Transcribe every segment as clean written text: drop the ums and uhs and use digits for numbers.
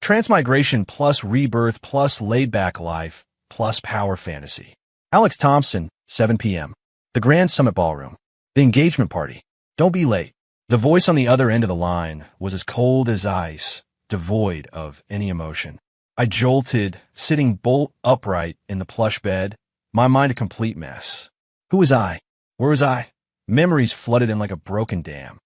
Transmigration plus rebirth plus laid-back life plus power fantasy. Alex Thompson, 7 p.m. The Grand Summit Ballroom. The engagement party. Don't be late. The voice on the other end of the line was as cold as ice, devoid of any emotion. I jolted, sitting bolt upright in the plush bed, my mind a complete mess. Who was I? Where was I? Memories flooded in like a broken dam.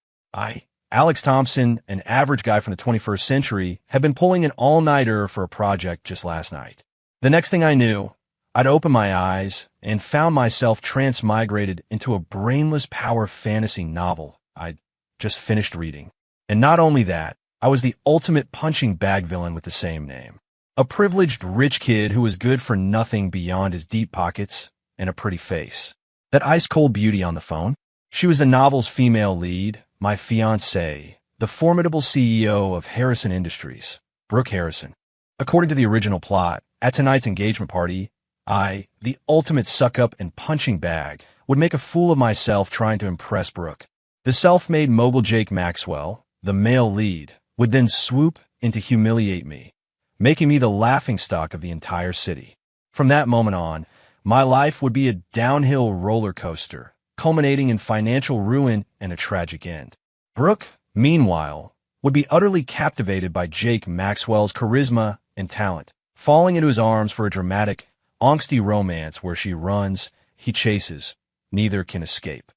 Alex Thompson, an average guy from the 21st century, had been pulling an all-nighter for a project just last night. The next thing I knew, I'd opened my eyes and found myself transmigrated into a brainless power fantasy novel I'd just finished reading. And not only that, I was the ultimate punching bag villain with the same name. A privileged rich kid who was good for nothing beyond his deep pockets and a pretty face. That ice-cold beauty on the phone? She was the novel's female lead, my fiancée, the formidable CEO of Harrison Industries, Brooke Harrison. According to the original plot, at tonight's engagement party, I, the ultimate suck-up and punching bag, would make a fool of myself trying to impress Brooke. The self-made mogul Jake Maxwell, the male lead, would then swoop in to humiliate me, making me the laughingstock of the entire city. From that moment on, my life would be a downhill roller coaster, culminating in financial ruin and a tragic end. Brooke, meanwhile, would be utterly captivated by Jake Maxwell's charisma and talent, falling into his arms for a dramatic, angsty romance where she runs, he chases, neither can escape.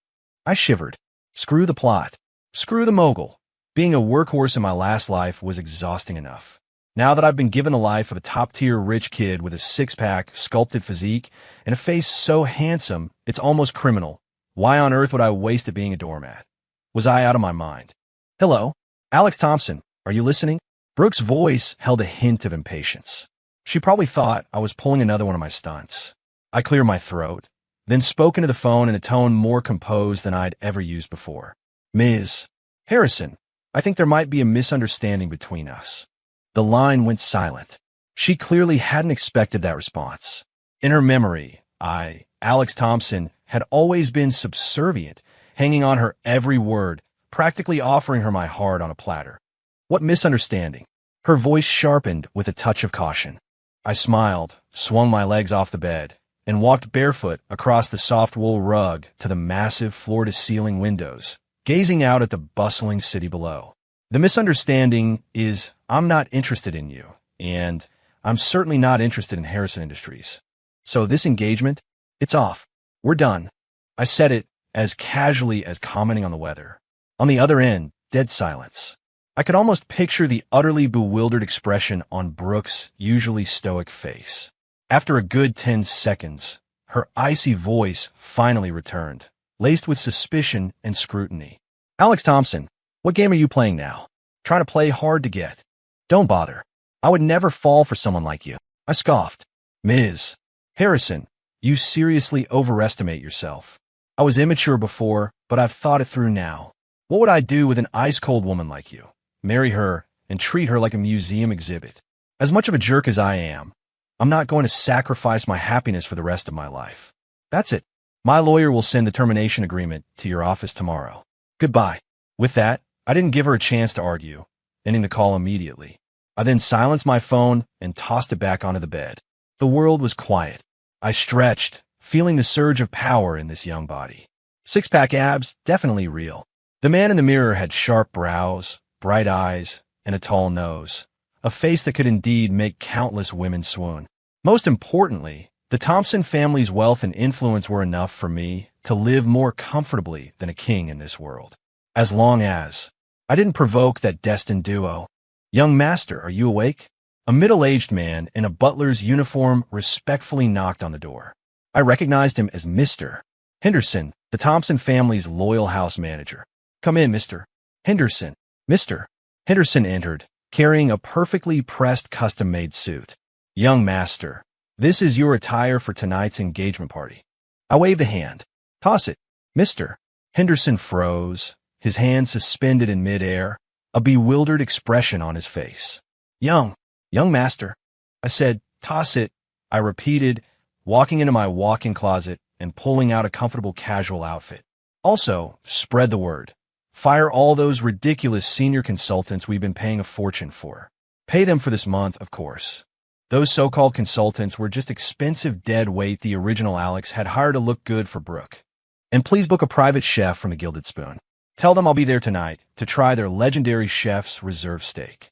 I shivered. Screw the plot. Screw the mogul. Being a workhorse in my last life was exhausting enough. Now that I've been given the life of a top-tier rich kid with a six-pack, sculpted physique, and a face so handsome, it's almost criminal. Why on earth would I waste it being a doormat? Was I out of my mind? Hello? Alex Thompson, are you listening? Brooke's voice held a hint of impatience. She probably thought I was pulling another one of my stunts. I cleared my throat, then spoke into the phone in a tone more composed than I'd ever used before. Ms. Harrison, I think there might be a misunderstanding between us. The line went silent. She clearly hadn't expected that response. In her memory, Alex Thompson, had always been subservient, hanging on her every word, practically offering her my heart on a platter. What misunderstanding? Her voice sharpened with a touch of caution. I smiled, swung my legs off the bed, and walked barefoot across the soft wool rug to the massive floor-to-ceiling windows, gazing out at the bustling city below. The misunderstanding is I'm not interested in you, and I'm certainly not interested in Harrison Industries. So this engagement, it's off. We're done. I said it as casually as commenting on the weather. On the other end, dead silence. I could almost picture the utterly bewildered expression on Brooke's usually stoic face. After a good 10 seconds, her icy voice finally returned, laced with suspicion and scrutiny. Alex Thompson, what game are you playing now? Trying to play hard to get. Don't bother. I would never fall for someone like you. I scoffed. Ms. Harrison, you seriously overestimate yourself. I was immature before, but I've thought it through now. What would I do with an ice-cold woman like you? Marry her and treat her like a museum exhibit. As much of a jerk as I am, I'm not going to sacrifice my happiness for the rest of my life. That's it. My lawyer will send the termination agreement to your office tomorrow. Goodbye. With that, I didn't give her a chance to argue, ending the call immediately. I then silenced my phone and tossed it back onto the bed. The world was quiet. I stretched, feeling the surge of power in this young body. Six-pack abs, definitely real. The man in the mirror had sharp brows, bright eyes, and a tall nose. A face that could indeed make countless women swoon. Most importantly, the Thompson family's wealth and influence were enough for me to live more comfortably than a king in this world. As long as I didn't provoke that destined duo. Young master, are you awake? A middle-aged man in a butler's uniform respectfully knocked on the door. I recognized him as Mr. Henderson, the Thompson family's loyal house manager. Come in, Mr. Henderson. Mr. Henderson entered, carrying a perfectly pressed custom-made suit. Young master, this is your attire for tonight's engagement party. I waved a hand. Toss it. Mr. Henderson froze, his hand suspended in midair, a bewildered expression on his face. Young master, I said, toss it. I repeated, walking into my walk-in closet and pulling out a comfortable casual outfit. Also, spread the word. Fire all those ridiculous senior consultants we've been paying a fortune for. Pay them for this month, of course. Those so-called consultants were just expensive dead weight the original Alex had hired to look good for Brooke. And please book a private chef from the Gilded Spoon. Tell them I'll be there tonight to try their legendary chef's reserve steak.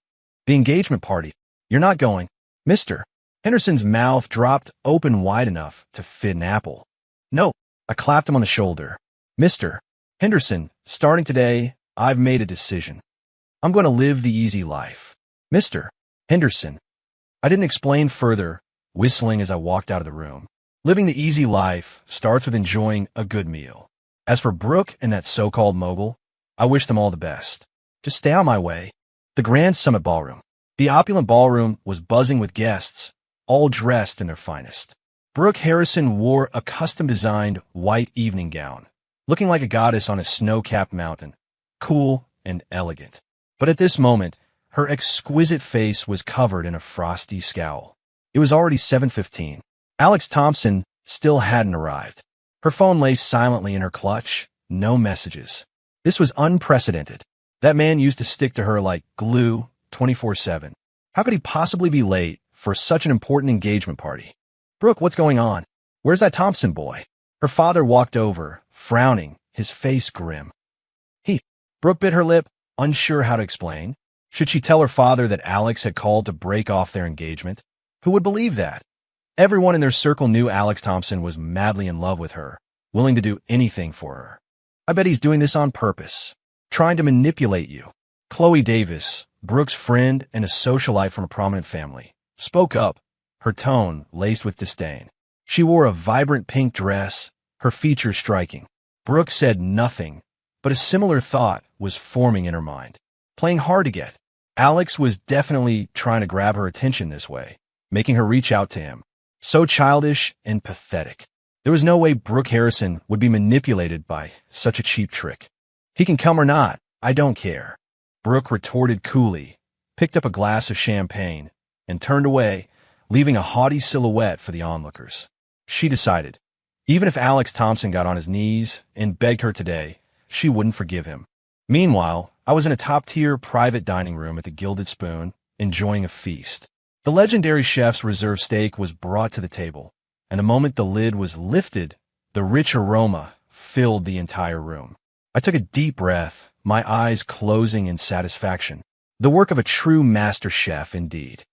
The engagement party. You're not going. Mr. Henderson's mouth dropped open wide enough to fit an apple. No. I clapped him on the shoulder. Mr. Henderson, starting today, I've made a decision. I'm going to live the easy life. Mr. Henderson. I didn't explain further, whistling as I walked out of the room. Living the easy life starts with enjoying a good meal. As for Brooke and that so-called mogul, I wish them all the best. Just stay on my way. The Grand Summit Ballroom. The opulent ballroom was buzzing with guests, all dressed in their finest. Brooke Harrison wore a custom-designed white evening gown, looking like a goddess on a snow-capped mountain, cool and elegant. But at this moment, her exquisite face was covered in a frosty scowl. It was already 7:15. Alex Thompson still hadn't arrived. Her phone lay silently in her clutch, no messages. This was unprecedented. That man used to stick to her like glue 24/7. How could he possibly be late for such an important engagement party? Brooke, what's going on? Where's that Thompson boy? Her father walked over, frowning, his face grim. Brooke bit her lip, unsure how to explain. Should she tell her father that Alex had called to break off their engagement? Who would believe that? Everyone in their circle knew Alex Thompson was madly in love with her, willing to do anything for her. I bet he's doing this on purpose, trying to manipulate you. Chloe Davis, Brooke's friend and a socialite from a prominent family, spoke up, her tone laced with disdain. She wore a vibrant pink dress, her features striking. Brooke said nothing, but a similar thought was forming in her mind. Playing hard to get. Alex was definitely trying to grab her attention this way, making her reach out to him. So childish and pathetic. There was no way Brooke Harrison would be manipulated by such a cheap trick. He can come or not, I don't care. Brooke retorted coolly, picked up a glass of champagne, and turned away, leaving a haughty silhouette for the onlookers. She decided, even if Alex Thompson got on his knees and begged her today, she wouldn't forgive him. Meanwhile, I was in a top-tier private dining room at the Gilded Spoon, enjoying a feast. The legendary chef's reserve steak was brought to the table, and the moment the lid was lifted, the rich aroma filled the entire room. I took a deep breath, my eyes closing in satisfaction. The work of a true master chef, indeed.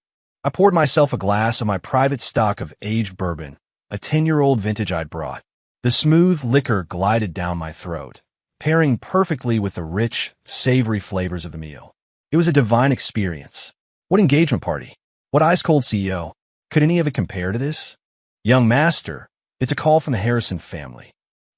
I poured myself a glass of my private stock of aged bourbon, a 10-year-old vintage I'd brought. The smooth liquor glided down my throat, pairing perfectly with the rich, savory flavors of the meal. It was a divine experience. What engagement party? What ice-cold CEO? Could any of it compare to this? Young master, it's a call from the Harrison family.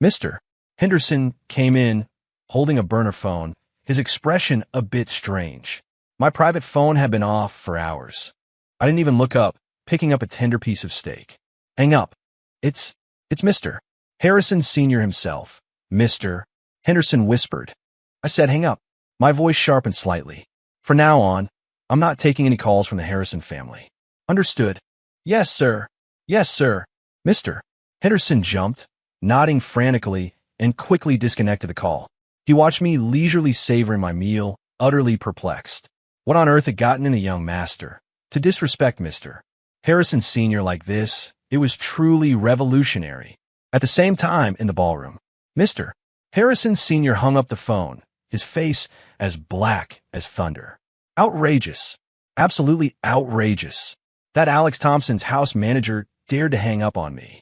Mr. Henderson came in, holding a burner phone, his expression a bit strange. My private phone had been off for hours. I didn't even look up, picking up a tender piece of steak. Hang up. It's Mr. Harrison Sr. himself. Mr. Henderson whispered. I said hang up. My voice sharpened slightly. From now on, I'm not taking any calls from the Harrison family. Understood. Yes, sir. Yes, sir. Mr. Henderson jumped, nodding frantically, and quickly disconnected the call. He watched me leisurely savoring my meal, utterly perplexed. What on earth had gotten in a young master? To disrespect Mr. Harrison Sr. like this, it was truly revolutionary. At the same time, in the ballroom, Mr. Harrison Sr. hung up the phone, his face as black as thunder. Outrageous. Absolutely outrageous. That Alex Thompson's house manager dared to hang up on me.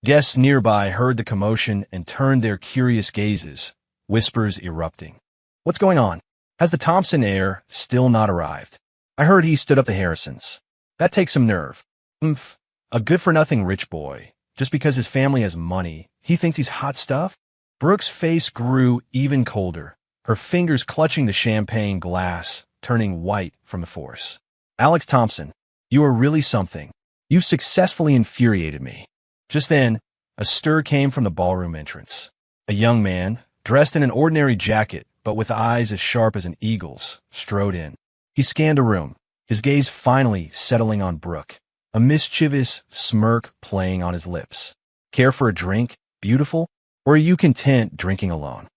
Guests nearby heard the commotion and turned their curious gazes, whispers erupting. What's going on? Has the Thompson heir still not arrived? I heard he stood up the Harrisons. That takes some nerve. A good-for-nothing rich boy. Just because his family has money, he thinks he's hot stuff? Brooke's face grew even colder, her fingers clutching the champagne glass, turning white from the force. Alex Thompson, you are really something. You've successfully infuriated me. Just then, a stir came from the ballroom entrance. A young man, dressed in an ordinary jacket, but with eyes as sharp as an eagle's, strode in. He scanned the room, his gaze finally settling on Brooke, a mischievous smirk playing on his lips. Care for a drink, beautiful? Or are you content drinking alone?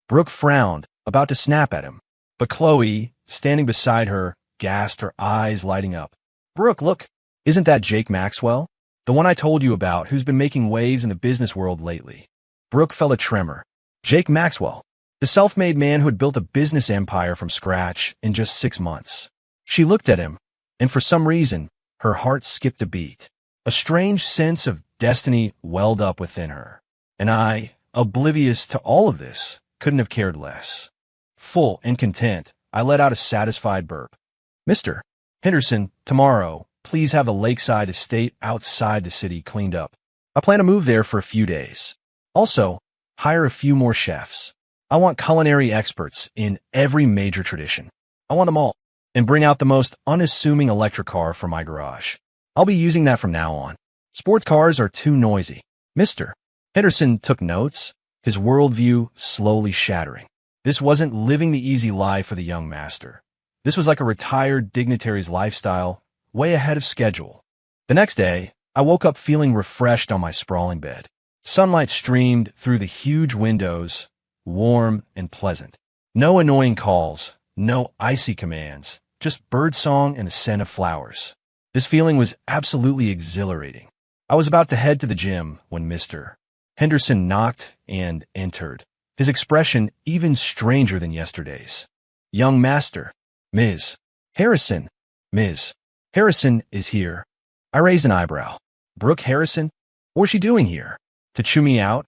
Brooke frowned, about to snap at him, but Chloe, standing beside her, gasped, her eyes lighting up. Brooke, look, isn't that Jake Maxwell? The one I told you about, who's been making waves in the business world lately. Brooke felt a tremor. Jake Maxwell, the self-made man who had built a business empire from scratch in just 6 months. She looked at him, and for some reason, her heart skipped a beat. A strange sense of destiny welled up within her. And I, oblivious to all of this, couldn't have cared less. Full and content, I let out a satisfied burp. Mr. Henderson, tomorrow, please have the lakeside estate outside the city cleaned up. I plan to move there for a few days. Also, hire a few more chefs. I want culinary experts in every major tradition. I want them all. And bring out the most unassuming electric car for my garage. I'll be using that from now on. Sports cars are too noisy. Mr. Henderson took notes, his worldview slowly shattering. This wasn't living the easy life for the young master. This was like a retired dignitary's lifestyle, way ahead of schedule. The next day, I woke up feeling refreshed on my sprawling bed. Sunlight streamed through the huge windows, warm and pleasant. No annoying calls, no icy commands, just birdsong and the scent of flowers. This feeling was absolutely exhilarating. I was about to head to the gym when Mr. Henderson knocked and entered, his expression even stranger than yesterday's. Young master, Ms. Harrison. Ms. Harrison is here. I raised an eyebrow. Brooke Harrison? What was she doing here? To chew me out?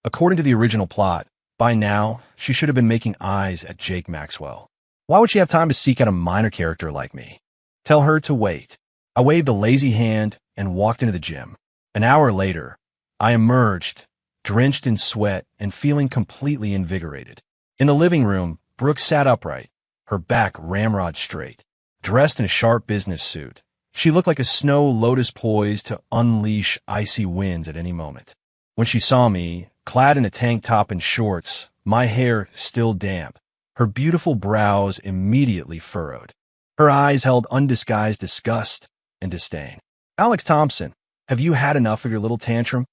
According to the original plot, by now, she should have been making eyes at Jake Maxwell. Why would she have time to seek out a minor character like me? Tell her to wait. I waved a lazy hand and walked into the gym. An hour later, I emerged, drenched in sweat and feeling completely invigorated. In the living room, Brooke sat upright, her back ramrod straight. Dressed in a sharp business suit, she looked like a snow lotus poised to unleash icy winds at any moment. When she saw me, clad in a tank top and shorts, my hair still damp, her beautiful brows immediately furrowed. Her eyes held undisguised disgust and disdain. Alex Thompson, have you had enough of your little tantrum?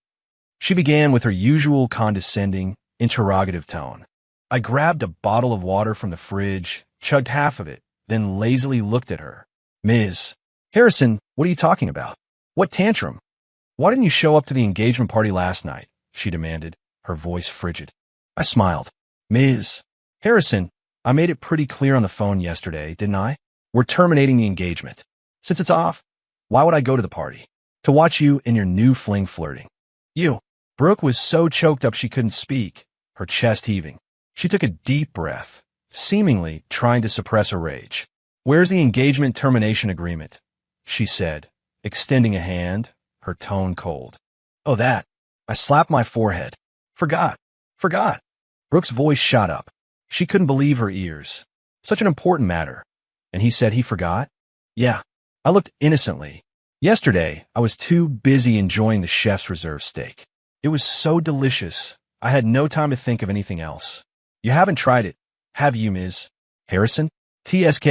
She began with her usual condescending, interrogative tone. I grabbed a bottle of water from the fridge, chugged half of it, then lazily looked at her. Ms. Harrison, what are you talking about? What tantrum? Why didn't you show up to the engagement party last night? She demanded, her voice frigid. I smiled. Ms. Harrison, I made it pretty clear on the phone yesterday, didn't I? We're terminating the engagement. Since it's off, why would I go to the party? To watch you in your new fling flirting. You. Brooke was so choked up she couldn't speak, her chest heaving. She took a deep breath, seemingly trying to suppress her rage. Where's the engagement termination agreement? She said, extending a hand, her tone cold. Oh, that. I slapped my forehead. Forgot. Brooke's voice shot up. She couldn't believe her ears. Such an important matter. And he said he forgot? Yeah. I looked innocently. Yesterday, I was too busy enjoying the chef's reserve steak. It was so delicious, I had no time to think of anything else. You haven't tried it, have you, Ms. Harrison? TSK,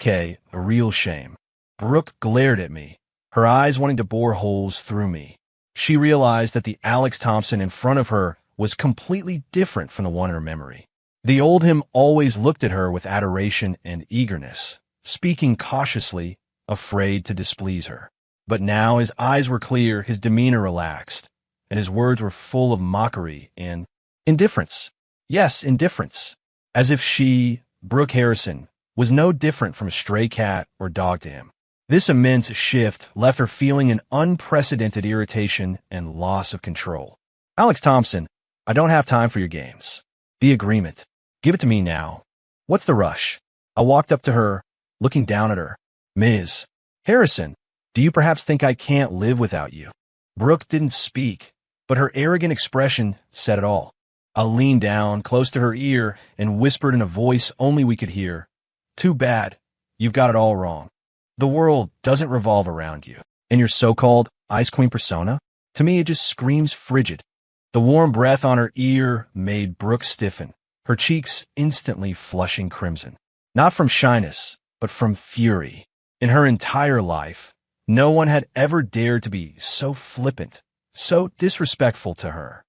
a real shame. Brooke glared at me, her eyes wanting to bore holes through me. She realized that the Alex Thompson in front of her was completely different from the one in her memory. The old him always looked at her with adoration and eagerness, speaking cautiously, afraid to displease her. But now his eyes were clear, his demeanor relaxed, and his words were full of mockery and indifference. Yes, indifference. As if she, Brooke Harrison, was no different from a stray cat or dog to him. This immense shift left her feeling an unprecedented irritation and loss of control. Alex Thompson, I don't have time for your games. The agreement. Give it to me now. What's the rush? I walked up to her, looking down at her. Ms. Harrison, do you perhaps think I can't live without you? Brooke didn't speak, but her arrogant expression said it all. I leaned down close to her ear and whispered in a voice only we could hear. Too bad. You've got it all wrong. The world doesn't revolve around you. And your so-called Ice Queen persona? To me, it just screams frigid. The warm breath on her ear made Brooke stiffen, her cheeks instantly flushing crimson. Not from shyness, but from fury. In her entire life, no one had ever dared to be so flippant, so disrespectful to her.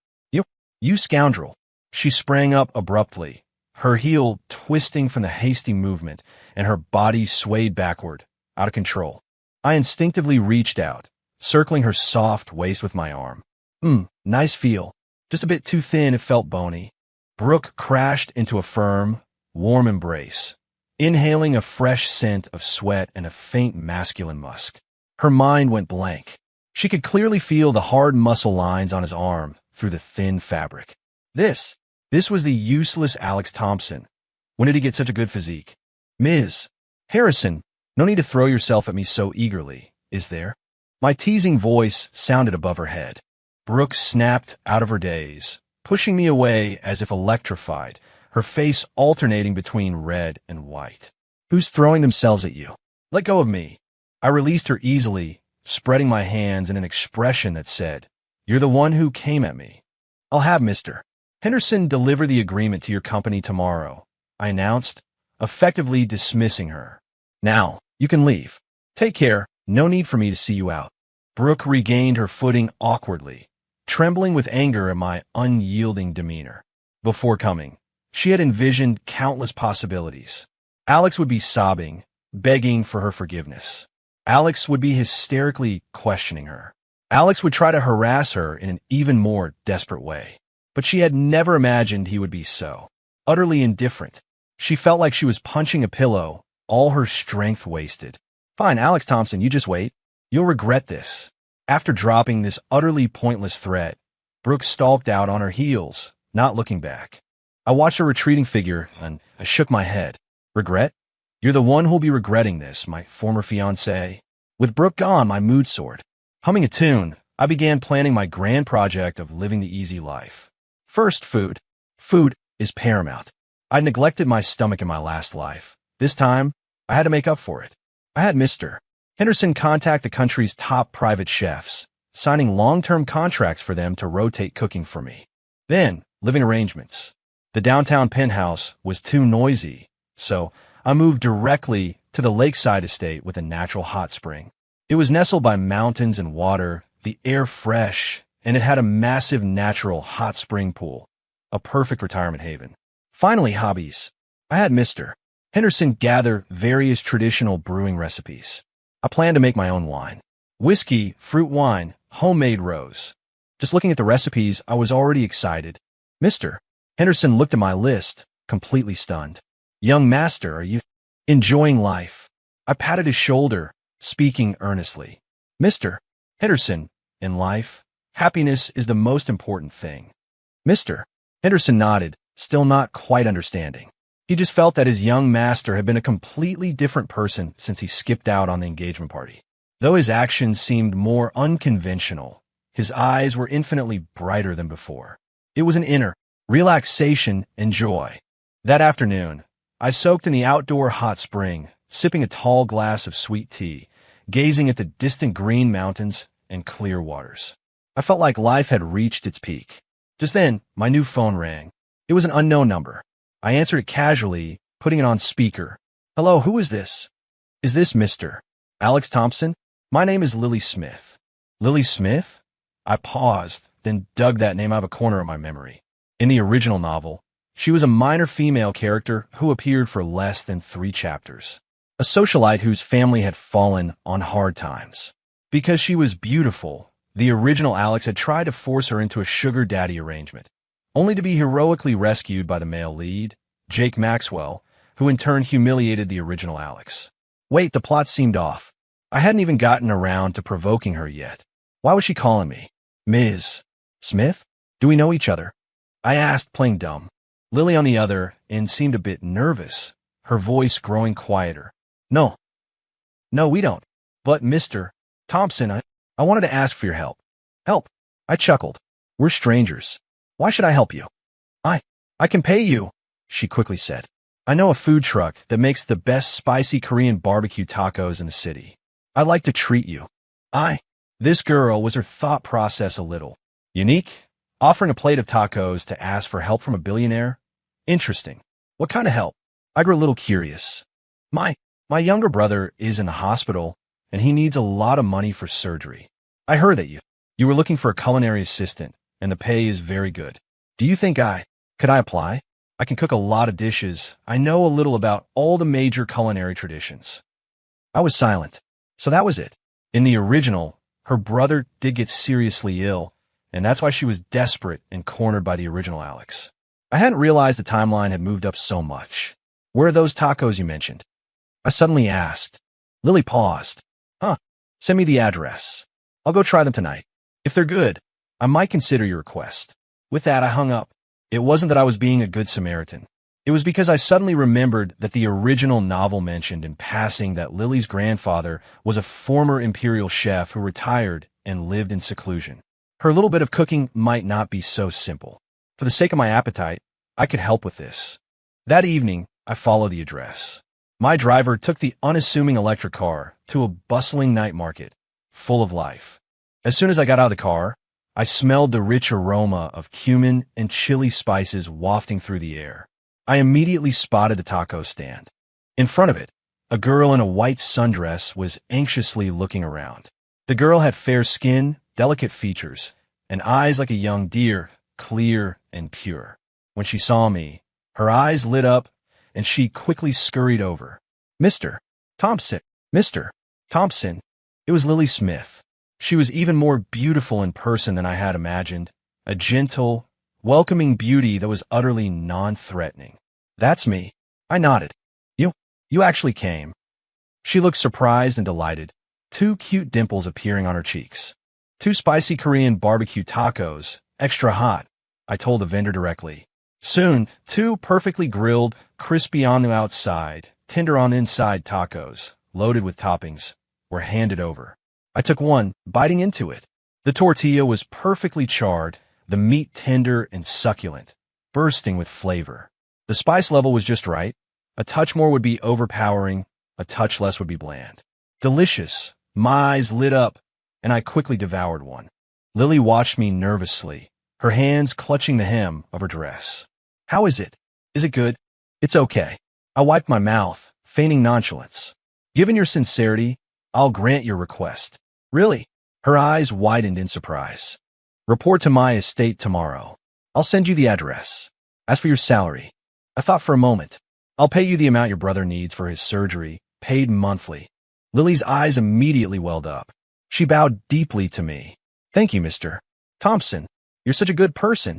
You scoundrel. She sprang up abruptly, her heel twisting from the hasty movement, and her body swayed backward, out of control. I instinctively reached out, circling her soft waist with my arm. Nice feel. Just a bit too thin, it felt bony. Brooke crashed into a firm, warm embrace, inhaling a fresh scent of sweat and a faint masculine musk. Her mind went blank. She could clearly feel the hard muscle lines on his arm through the thin fabric. This was the useless Alex Thompson. When did he get such a good physique? Ms. Harrison, no need to throw yourself at me so eagerly, is there? My teasing voice sounded above her head. Brooke snapped out of her daze, pushing me away as if electrified, her face alternating between red and white. Who's throwing themselves at you? Let go of me. I released her easily, spreading my hands in an expression that said, "You're the one who came at me." "I'll have Mr. Henderson deliver the agreement to your company tomorrow," I announced, effectively dismissing her. "Now, you can leave. Take care, no need for me to see you out." Brooke regained her footing awkwardly, trembling with anger at my unyielding demeanor. Before coming, she had envisioned countless possibilities. Alex would be sobbing, begging for her forgiveness. Alex would be hysterically questioning her. Alex would try to harass her in an even more desperate way. But she had never imagined he would be so utterly indifferent. She felt like she was punching a pillow, all her strength wasted. "Fine, Alex Thompson, you just wait. You'll regret this." After dropping this utterly pointless threat, Brooke stalked out on her heels, not looking back. I watched her retreating figure, and I shook my head. "Regret? You're the one who'll be regretting this, my former fiancée." With Brooke gone, my mood soared. Humming a tune, I began planning my grand project of living the easy life. First, food. Food is paramount. I neglected my stomach in my last life. This time, I had to make up for it. I had Mr. Henderson contact the country's top private chefs, signing long-term contracts for them to rotate cooking for me. Then, living arrangements. The downtown penthouse was too noisy, so I moved directly to the lakeside estate with a natural hot spring. It was nestled by mountains and water, the air fresh, and it had a massive natural hot spring pool, a perfect retirement haven. Finally, hobbies. I had Mr. Henderson gather various traditional brewing recipes. I planned to make my own wine. Whiskey, fruit wine, homemade rose. Just looking at the recipes, I was already excited. Mr. Henderson looked at my list, completely stunned. "Young master, are you enjoying life?" I patted his shoulder, speaking earnestly. "Mr. Henderson, in life, happiness is the most important thing." Mr. Henderson nodded, still not quite understanding. He just felt that his young master had been a completely different person since he skipped out on the engagement party. Though his actions seemed more unconventional, his eyes were infinitely brighter than before. It was an inner relaxation and joy. That afternoon, I soaked in the outdoor hot spring, sipping a tall glass of sweet tea, gazing at the distant green mountains and clear waters. I felt like life had reached its peak. Just then, my new phone rang. It was an unknown number. I answered it casually, putting it on speaker. "Hello, who is this?" "Is this Mr. Alex Thompson? My name is Lily Smith." "Lily Smith?" I paused, then dug that name out of a corner of my memory. In the original novel, she was a minor female character who appeared for less than 3 chapters. A socialite whose family had fallen on hard times. Because she was beautiful, the original Alex had tried to force her into a sugar daddy arrangement, only to be heroically rescued by the male lead, Jake Maxwell, who in turn humiliated the original Alex. Wait, the plot seemed off. I hadn't even gotten around to provoking her yet. Why was she calling me? "Ms. Smith? Do we know each other?" I asked, playing dumb. Lily on the other end seemed a bit nervous, her voice growing quieter. No, we don't. But Mr. Thompson, I wanted to ask for your help." "Help?" I chuckled. "We're strangers. Why should I help you?" I can pay you," she quickly said. "I know a food truck that makes the best spicy Korean barbecue tacos in the city. I'd like to treat you." This girl, was her thought process a little unique? Offering a plate of tacos to ask for help from a billionaire? Interesting. What kind of help? I grew a little curious. My younger brother is in the hospital, and he needs a lot of money for surgery. I heard that you were looking for a culinary assistant, and the pay is very good. Do you think could I apply?" I can cook a lot of dishes. I know a little about all the major culinary traditions. I was silent. So that was it. In the original, her brother did get seriously ill, and that's why she was desperate and cornered by the original Alex. I hadn't realized the timeline had moved up so much. Where are those tacos you mentioned? I suddenly asked. Lily paused. Huh. Send me the address. I'll go try them tonight. If they're good, I might consider your request. With that, I hung up. It wasn't that I was being a good Samaritan. It was because I suddenly remembered that the original novel mentioned in passing that Lily's grandfather was a former imperial chef who retired and lived in seclusion. Her little bit of cooking might not be so simple. For the sake of my appetite, I could help with this. That evening, I followed the address. My driver took the unassuming electric car to a bustling night market, full of life. As soon as I got out of the car, I smelled the rich aroma of cumin and chili spices wafting through the air. I immediately spotted the taco stand. In front of it, a girl in a white sundress was anxiously looking around. The girl had fair skin, delicate features, and eyes like a young deer, clear and pure. When she saw me, her eyes lit up, and she quickly scurried over. Mr. Thompson, Mr. Thompson. It was Lily Smith. She was even more beautiful in person than I had imagined, a gentle, welcoming beauty that was utterly non-threatening. That's me. I nodded. You actually came. She looked surprised and delighted, 2 cute dimples appearing on her cheeks. 2 spicy Korean barbecue tacos, extra hot, I told the vendor directly. Soon, 2 perfectly grilled, crispy on the outside, tender on the inside tacos, loaded with toppings, were handed over. I took one, biting into it. The tortilla was perfectly charred, the meat tender and succulent, bursting with flavor. The spice level was just right. A touch more would be overpowering, a touch less would be bland. Delicious. My eyes lit up, and I quickly devoured one. Lily watched me nervously, her hands clutching the hem of her dress. How is it? Is it good? It's okay. I wiped my mouth, feigning nonchalance. Given your sincerity, I'll grant your request. Really? Her eyes widened in surprise. Report to my estate tomorrow. I'll send you the address. As for your salary, I thought for a moment. I'll pay you the amount your brother needs for his surgery, paid monthly. Lily's eyes immediately welled up. She bowed deeply to me. Thank you, Mr. Thompson. You're such a good person.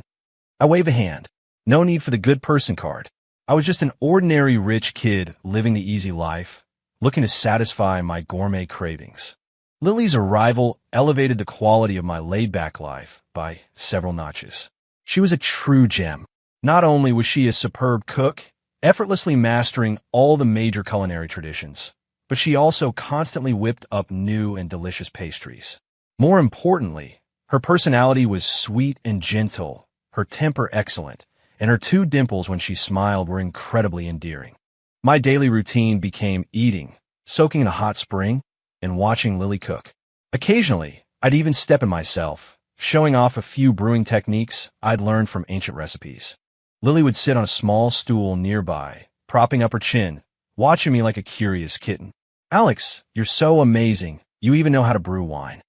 I waved a hand. No need for the good person card. I was just an ordinary rich kid living the easy life, looking to satisfy my gourmet cravings. Lily's arrival elevated the quality of my laid-back life by several notches. She was a true gem. Not only was she a superb cook, effortlessly mastering all the major culinary traditions, but she also constantly whipped up new and delicious pastries. More importantly, her personality was sweet and gentle, her temper excellent, and her 2 dimples when she smiled were incredibly endearing. My daily routine became eating, soaking in a hot spring, and watching Lily cook. Occasionally, I'd even step in myself, showing off a few brewing techniques I'd learned from ancient recipes. Lily would sit on a small stool nearby, propping up her chin, watching me like a curious kitten. Alex, you're so amazing. You even know how to brew wine.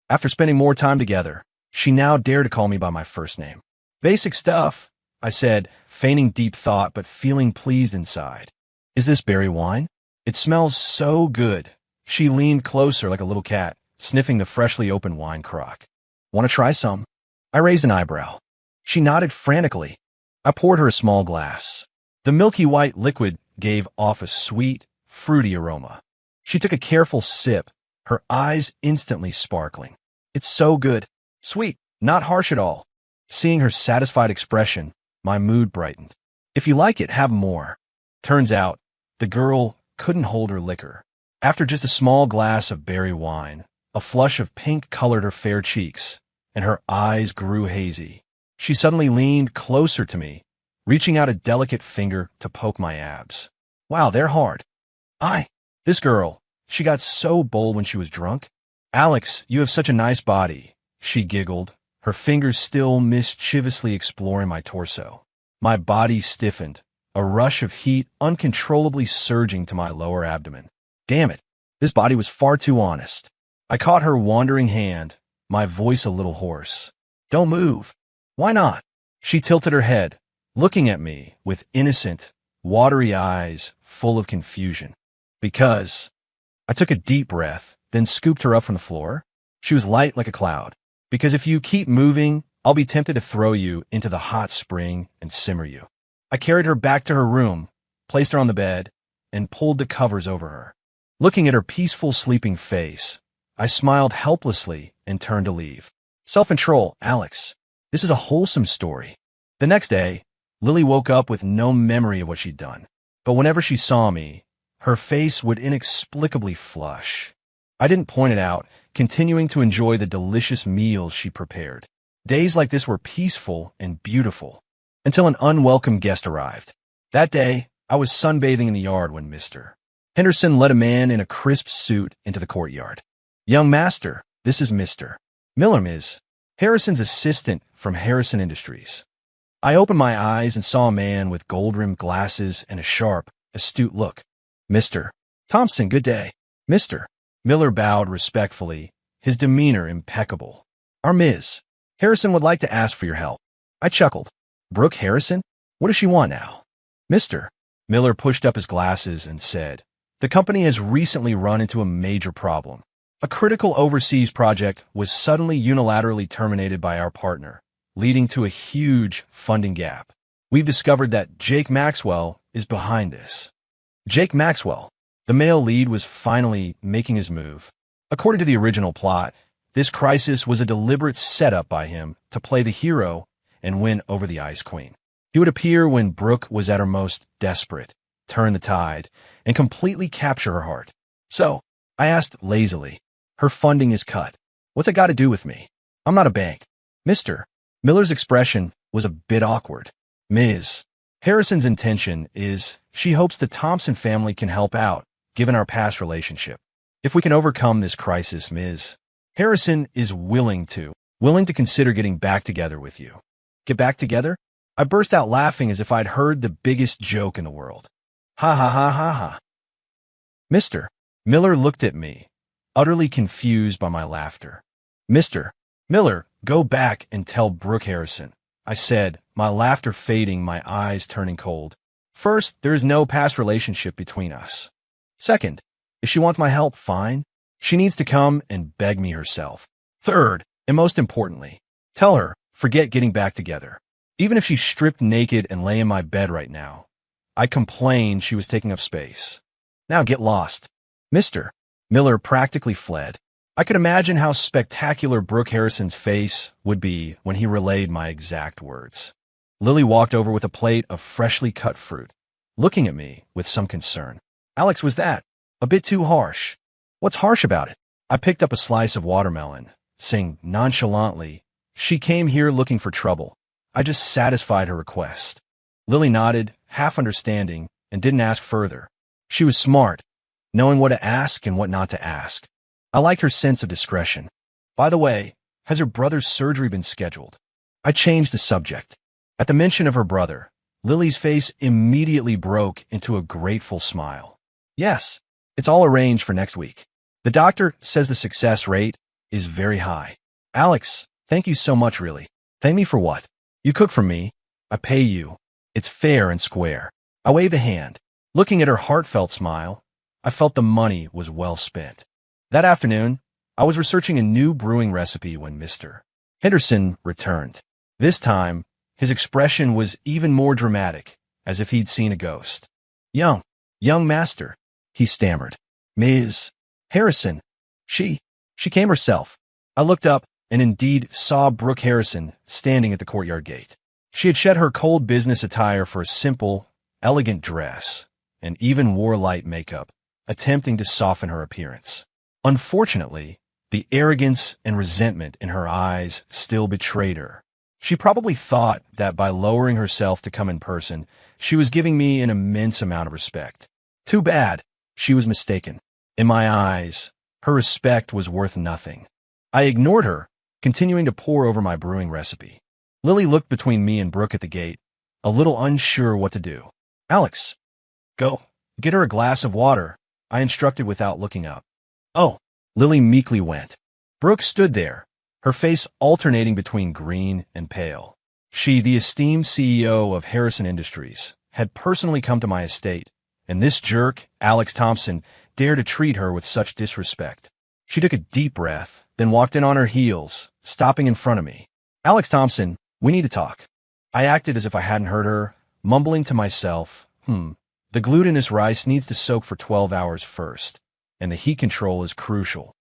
After spending more time together, she now dared to call me by my first name. Basic stuff, I said, feigning deep thought but feeling pleased inside. Is this berry wine? It smells so good. She leaned closer like a little cat, sniffing the freshly opened wine crock. Want to try some? I raised an eyebrow. She nodded frantically. I poured her a small glass. The milky white liquid gave off a sweet, fruity aroma. She took a careful sip, her eyes instantly sparkling. It's so good. Sweet, not harsh at all. Seeing her satisfied expression, my mood brightened. If you like it, have more. Turns out, the girl couldn't hold her liquor. After just a small glass of berry wine, a flush of pink colored her fair cheeks, and her eyes grew hazy. She suddenly leaned closer to me, reaching out a delicate finger to poke my abs. Wow, they're hard. This girl, she got so bold when she was drunk. Alex, you have such a nice body, she giggled, her fingers still mischievously exploring my torso. My body stiffened, a rush of heat uncontrollably surging to my lower abdomen. Damn it, this body was far too honest. I caught her wandering hand, my voice a little hoarse. Don't move. Why not? She tilted her head, looking at me with innocent, watery eyes full of confusion. Because I took a deep breath, then scooped her up from the floor. She was light like a cloud. Because if you keep moving, I'll be tempted to throw you into the hot spring and simmer you. I carried her back to her room, placed her on the bed, and pulled the covers over her. Looking at her peaceful sleeping face, I smiled helplessly and turned to leave. Self-control, Alex. This is a wholesome story. The next day, Lily woke up with no memory of what she'd done. But whenever she saw me, her face would inexplicably flush. I didn't point it out, continuing to enjoy the delicious meals she prepared. Days like this were peaceful and beautiful, until an unwelcome guest arrived. That day, I was sunbathing in the yard when Mr. Henderson led a man in a crisp suit into the courtyard. "Young master, this is Mr. Miller, Ms. Harrison's assistant from Harrison Industries." I opened my eyes and saw a man with gold-rimmed glasses and a sharp, astute look. "Mr. Thompson, good day." Mr. Miller bowed respectfully, his demeanor impeccable. "Our Ms. Harrison would like to ask for your help." I chuckled. "Brooke Harrison? What does she want now?" Mr. Miller pushed up his glasses and said, "The company has recently run into a major problem. A critical overseas project was suddenly unilaterally terminated by our partner, leading to a huge funding gap. We've discovered that Jake Maxwell is behind this." Jake Maxwell, the male lead, was finally making his move. According to the original plot, this crisis was a deliberate setup by him to play the hero and win over the Ice Queen. He would appear when Brooke was at her most desperate, turn the tide, and completely capture her heart. So, I asked lazily, "Her funding is cut. What's it got to do with me? I'm not a bank." Mr. Miller's expression was a bit awkward. "Ms. Harrison's intention is she hopes the Thompson family can help out, given our past relationship. If we can overcome this crisis, Ms. Harrison is willing to consider getting back together with you." "Get back together?" I burst out laughing as if I'd heard the biggest joke in the world. "Ha ha ha ha ha." Mr. Miller looked at me, utterly confused by my laughter. "Mr. Miller, go back and tell Brooke Harrison," I said, my laughter fading, my eyes turning cold. "First, there is no past relationship between us. Second, if she wants my help, fine. She needs to come and beg me herself. Third, and most importantly, tell her, forget getting back together. Even if she's stripped naked and lay in my bed right now. I complained she was taking up space. Now get lost." Mr. Miller practically fled. I could imagine how spectacular Brooke Harrison's face would be when he relayed my exact words. Lily walked over with a plate of freshly cut fruit, looking at me with some concern. "Alex, was that a bit too harsh?" "What's harsh about it?" I picked up a slice of watermelon, saying nonchalantly, "She came here looking for trouble. I just satisfied her request." Lily nodded, half understanding, and didn't ask further. She was smart, knowing what to ask and what not to ask. I liked her sense of discretion. "By the way, has her brother's surgery been scheduled?" I changed the subject. At the mention of her brother, Lily's face immediately broke into a grateful smile. "Yes, it's all arranged for next week. The doctor says the success rate is very high." "Alex, thank you so much, really." "Thank me for what?" "You cook for me. I pay you. It's fair and square." I waved a hand. Looking at her heartfelt smile, I felt the money was well spent. That afternoon, I was researching a new brewing recipe when Mr. Henderson returned. This time, his expression was even more dramatic, as if he'd seen a ghost. Young master," he stammered. "Ms. Harrison, she came herself." I looked up and indeed saw Brooke Harrison standing at the courtyard gate. She had shed her cold business attire for a simple, elegant dress, and even wore light makeup, attempting to soften her appearance. Unfortunately, the arrogance and resentment in her eyes still betrayed her. She probably thought that by lowering herself to come in person, she was giving me an immense amount of respect. Too bad, she was mistaken. In my eyes, her respect was worth nothing. I ignored her, continuing to pore over my brewing recipe. Lily looked between me and Brooke at the gate, a little unsure what to do. "Alex, go, get her a glass of water," I instructed without looking up. "Oh," Lily meekly went. Brooke stood there, her face alternating between green and pale. She, the esteemed CEO of Harrison Industries, had personally come to my estate, and this jerk, Alex Thompson, dared to treat her with such disrespect. She took a deep breath, then walked in on her heels, stopping in front of me. Alex Thompson, we need to talk. I acted as if I hadn't heard her, mumbling to myself, the glutinous rice needs to soak for 12 hours first, and the heat control is crucial.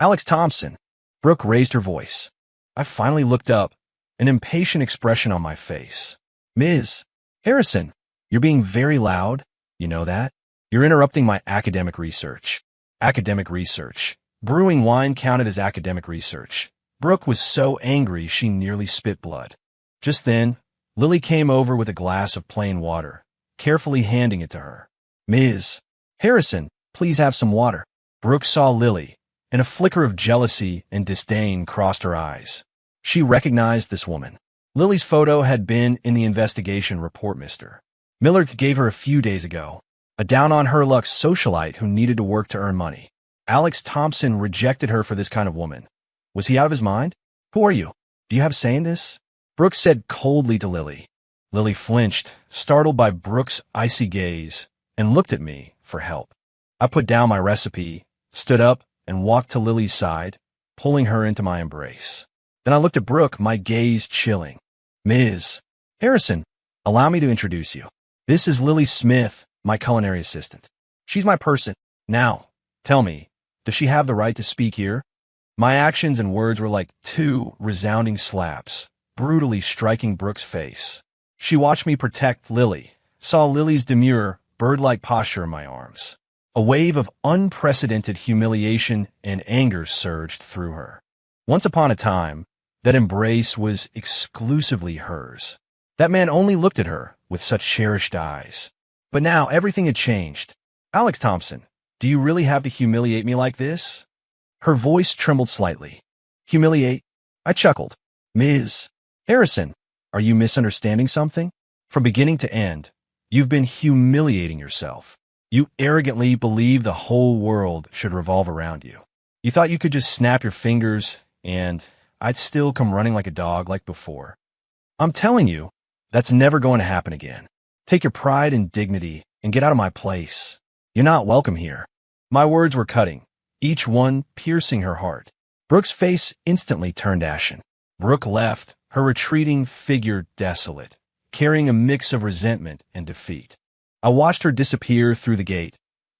Alex Thompson. Brooke raised her voice. I finally looked up, an impatient expression on my face. Ms. Harrison, you're being very loud. You know that? You're interrupting my academic research. Academic research. Brewing wine counted as academic research. Brooke was so angry she nearly spit blood. Just then, Lily came over with a glass of plain water, carefully handing it to her. Ms. Harrison, please have some water. Brooke saw Lily, and a flicker of jealousy and disdain crossed her eyes. She recognized this woman. Lily's photo had been in the investigation report Mr. Millard gave her a few days ago, a down-on-her-luck socialite who needed to work to earn money. Alex Thompson rejected her for this kind of woman. Was he out of his mind? Who are you? Do you have a say in this? Brooke said coldly to Lily. Lily flinched, startled by Brooke's icy gaze, and looked at me for help. I put down my recipe, stood up, and walked to Lily's side, pulling her into my embrace. Then I looked at Brooke, my gaze chilling. Ms. Harrison, allow me to introduce you. This is Lily Smith, my culinary assistant. She's my person. Now, tell me, does she have the right to speak here? My actions and words were like two resounding slaps, brutally striking Brooke's face. She watched me protect Lily, saw Lily's demure, bird-like posture in my arms. A wave of unprecedented humiliation and anger surged through her. Once upon a time, that embrace was exclusively hers. That man only looked at her with such cherished eyes. But now everything had changed. Alex Thompson, do you really have to humiliate me like this? Her voice trembled slightly. Humiliate? I chuckled. Ms. Harrison, are you misunderstanding something? From beginning to end, you've been humiliating yourself. You arrogantly believe the whole world should revolve around you. You thought you could just snap your fingers and I'd still come running like a dog like before. I'm telling you, that's never going to happen again. Take your pride and dignity and get out of my place. You're not welcome here. My words were cutting, each one piercing her heart. Brooke's face instantly turned ashen. Brooke left, her retreating figure desolate, carrying a mix of resentment and defeat. I watched her disappear through the gate,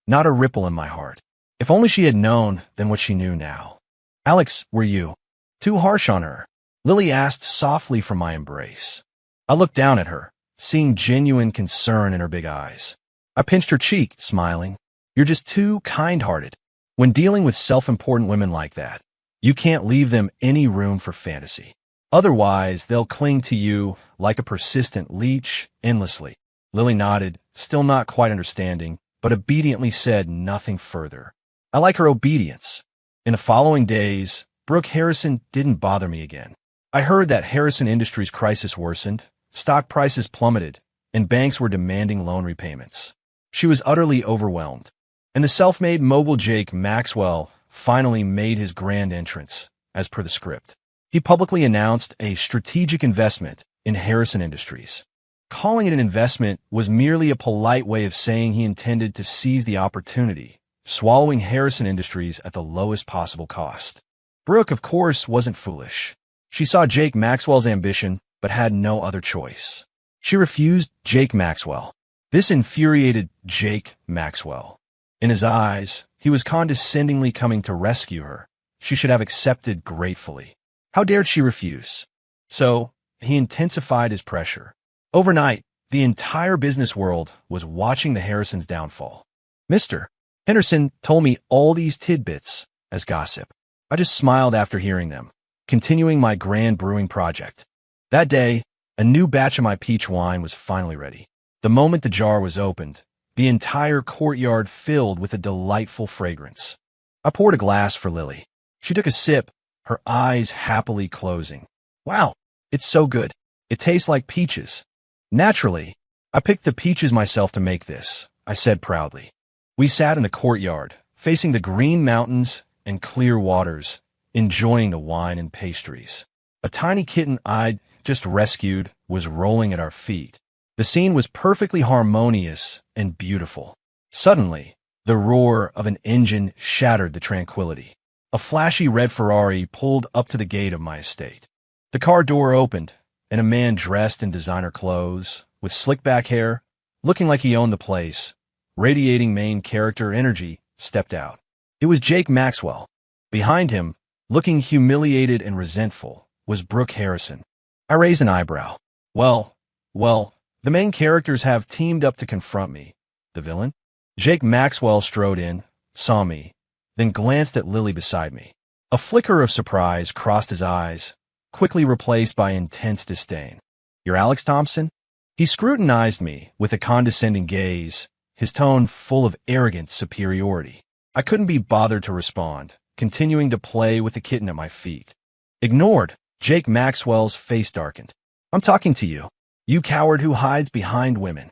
not a ripple in my heart. If only she had known then what she knew now. Alex, were you too harsh on her? Lily asked softly from my embrace. I looked down at her, seeing genuine concern in her big eyes. I pinched her cheek, smiling. You're just too kind-hearted. When dealing with self-important women like that, you can't leave them any room for fantasy. Otherwise, they'll cling to you like a persistent leech endlessly. Lily nodded, still not quite understanding, but obediently said nothing further. I like her obedience. In the following days, Brooke Harrison didn't bother me again. I heard that Harrison Industries' crisis worsened, stock prices plummeted, and banks were demanding loan repayments. She was utterly overwhelmed. And the self-made mogul Jake Maxwell finally made his grand entrance, as per the script. He publicly announced a strategic investment in Harrison Industries. Calling it an investment was merely a polite way of saying he intended to seize the opportunity, swallowing Harrison Industries at the lowest possible cost. Brooke, of course, wasn't foolish. She saw Jake Maxwell's ambition, but had no other choice. She refused Jake Maxwell. This infuriated Jake Maxwell. In his eyes, he was condescendingly coming to rescue her. She should have accepted gratefully. How dared she refuse? So, he intensified his pressure. Overnight, the entire business world was watching the Harrisons' downfall. Mr. Henderson told me all these tidbits as gossip. I just smiled after hearing them, continuing my grand brewing project. That day, a new batch of my peach wine was finally ready. The moment the jar was opened, the entire courtyard filled with a delightful fragrance. I poured a glass for Lily. She took a sip, her eyes happily closing. Wow, it's so good. It tastes like peaches. Naturally, I picked the peaches myself to make this, I said proudly. We sat in the courtyard, facing the green mountains and clear waters, enjoying the wine and pastries. A tiny kitten eyed just rescued, was rolling at our feet. The scene was perfectly harmonious and beautiful. Suddenly, the roar of an engine shattered the tranquility. A flashy red Ferrari pulled up to the gate of my estate. The car door opened, and a man dressed in designer clothes, with slick back hair, looking like he owned the place, radiating main character energy, stepped out. It was Jake Maxwell. Behind him, looking humiliated and resentful, was Brooke Harrison. I raised an eyebrow. Well, the main characters have teamed up to confront me. The villain? Jake Maxwell strode in, saw me, then glanced at Lily beside me. A flicker of surprise crossed his eyes, quickly replaced by intense disdain. "You're Alex Thompson?" He scrutinized me with a condescending gaze, his tone full of arrogant superiority. I couldn't be bothered to respond, continuing to play with the kitten at my feet. Ignored, Jake Maxwell's face darkened. "I'm talking to you, you coward who hides behind women."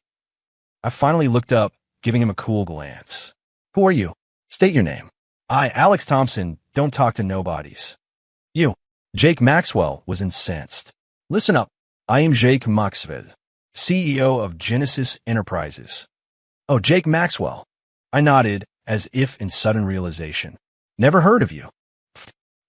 I finally looked up, giving him a cool glance. "Who are you? State your name." "I, Alex Thompson, don't talk to nobodies." "You." Jake Maxwell was incensed. "Listen up. I am Jake Maxwell, CEO of Genesis Enterprises." "Oh, Jake Maxwell." I nodded, as if in sudden realization. "Never heard of you."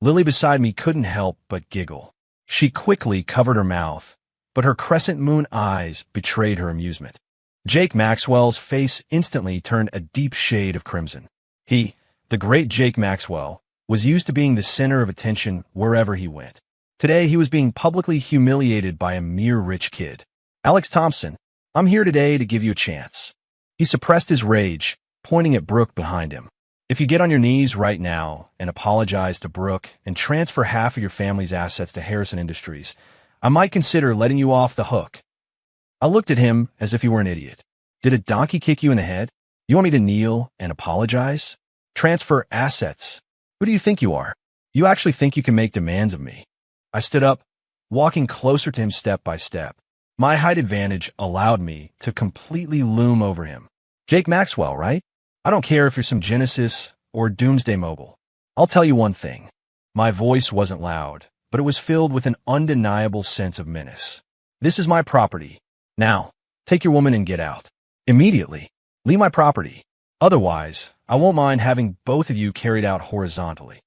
Lily beside me couldn't help but giggle. She quickly covered her mouth, but her crescent moon eyes betrayed her amusement. Jake Maxwell's face instantly turned a deep shade of crimson. He, the great Jake Maxwell, was used to being the center of attention wherever he went. Today, he was being publicly humiliated by a mere rich kid. "Alex Thompson, I'm here today to give you a chance." He suppressed his rage, pointing at Brooke behind him. "If you get on your knees right now and apologize to Brooke and transfer half of your family's assets to Harrison Industries, I might consider letting you off the hook." I looked at him as if he were an idiot. "Did a donkey kick you in the head? You want me to kneel and apologize? Transfer assets? Who do you think you are? You actually think you can make demands of me?" I stood up, walking closer to him step by step. My height advantage allowed me to completely loom over him. "Jake Maxwell, right? I don't care if you're some Genesis or Doomsday Mobile. I'll tell you one thing." My voice wasn't loud, but it was filled with an undeniable sense of menace. "This is my property. Now, take your woman and get out. Immediately. Leave my property. Otherwise, I won't mind having both of you carried out horizontally."